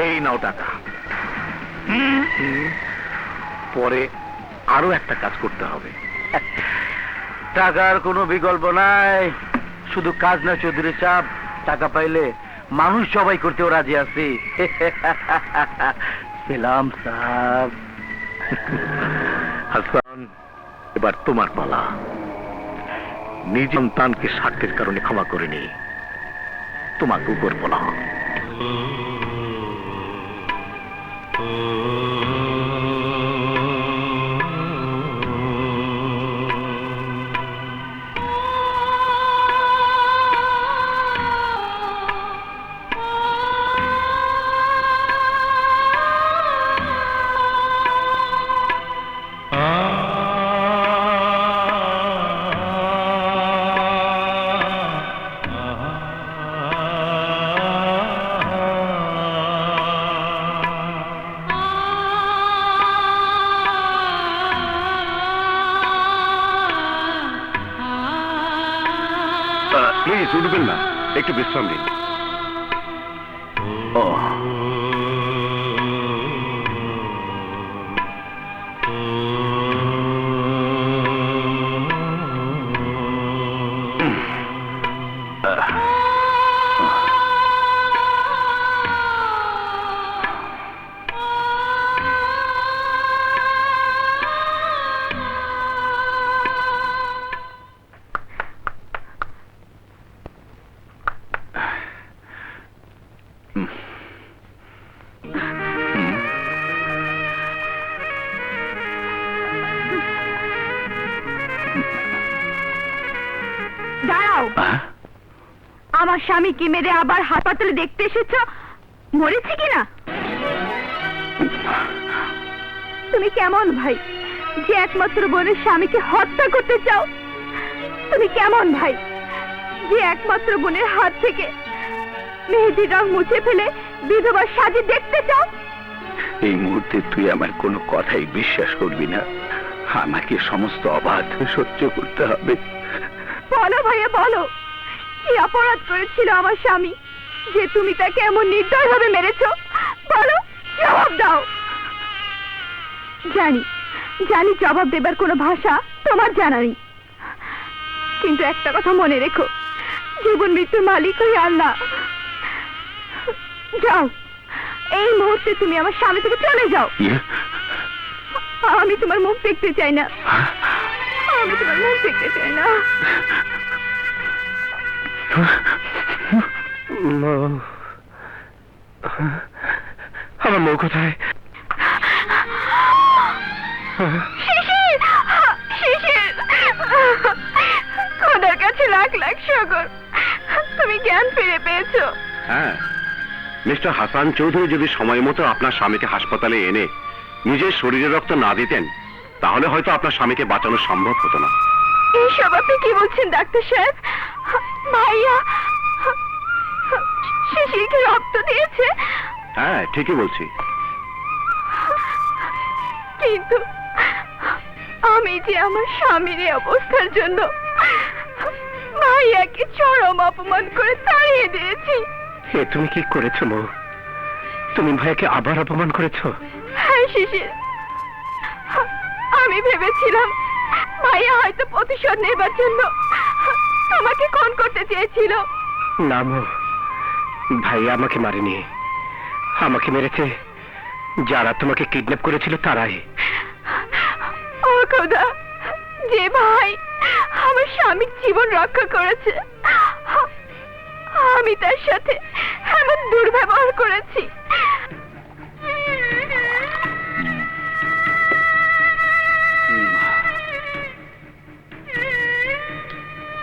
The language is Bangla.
এই নাও টাকা। পরে আরো একটা কাজ করতে হবে। টাকার কোনো বিকল্প নাই, শুধু কাজ না চৌধুরী সাহেব। টাকা পাইলে মানুষ সবাই করতেও রাজি আছে। সালাম সাহেব। হাসান, এবার তোমার পালা। নিজ সন্তানকে স্বার্থের কারণে ক্ষমা করেনি, তোমাকে উপর বলা। প্লিজ উঠবেন না, একটু বিশ্রাম নিন। দাঁড়াও, আমার স্বামীকে মেরে আবার হাসপাতালে দেখতে এসেছ, মরেছে কিনা? তুমি কেমন ভাই যে একমাত্র বোনের স্বামীকে হত্যা করতে চাও? তুমি কেমন ভাই যে একমাত্র বোনের হাত থেকে মেহেদির রং মুছে ফেলে বিধবার সাজে দেখতে চাও? এই মুহূর্তে তুই আমার কোনো কথাই বিশ্বাস করবি না, আমাকে সমস্ত অবাধ সহ্য করতে হবে। বলো ভাইয়া, বলো, কি অপরাধ করেছিল আমার স্বামী যে তুমি তাকে এমন নির্দয় ভাবে মেরেছো? বলো, জবাব দাও। জানি জানি জবাব দেবার কোনো ভাষা তোমার জানা নেই, কিন্তু একটা কথা মনে রেখো, জীবন মৃত্যুর মালিক হই আল্লাহ। যাও, এই মুহূর্তে তুমি আমার স্বামী থেকে চলে যাও। আমি তোমার মুখ দেখতে চাই না, আমি তোমার মুখ দেখতে চাই না। আমার মৌ কোথায়? খোদার কাছে লাখ লাখ শুকর, তুমি জ্ঞান ফিরে পেয়েছো। হ্যাঁ, মিস্টার হাসান চৌধুরী যদি সময় মতো আপনার স্বামীকে হাসপাতালে এনে নিজের শরীরে রক্ত না দিতেন, তাহলে হয়তো আপনার স্বামীকে বাঁচানো সম্ভব হতো না। এইসব আপনি কি বলছেন ডাক্তার সাহেব? ভাইয়া শিশিরকে রক্ত দিয়েছে? হ্যাঁ, ঠিকই বলছি। কিন্তু আমি যে আমার স্বামীর এই অবস্থার জন্য ভাইয়াকে চরম অপমান করে তাড়িয়ে দিয়েছি। এ তুমি কি করেছো মৌ? তুমি ভাইয়াকে আবার অপমান করেছো? হ্যাঁ শিশির, আমি ভেবেছিলাম ভাইয়া হয়তো প্রতিশোধ নেবার জন্য তোমাকে খুন করতে চেয়েছিল। না মৌ, ভাইয়া আমাকে মারেনি, আমাকে মেরেছে যারা তোমাকে কিডন্যাপ করেছিল তারাই। ও খোদা, যে ভাই আমার স্বামীর জীবন রক্ষা করেছে, আমি তার সাথে এমন দুর্ব্যবহার করেছি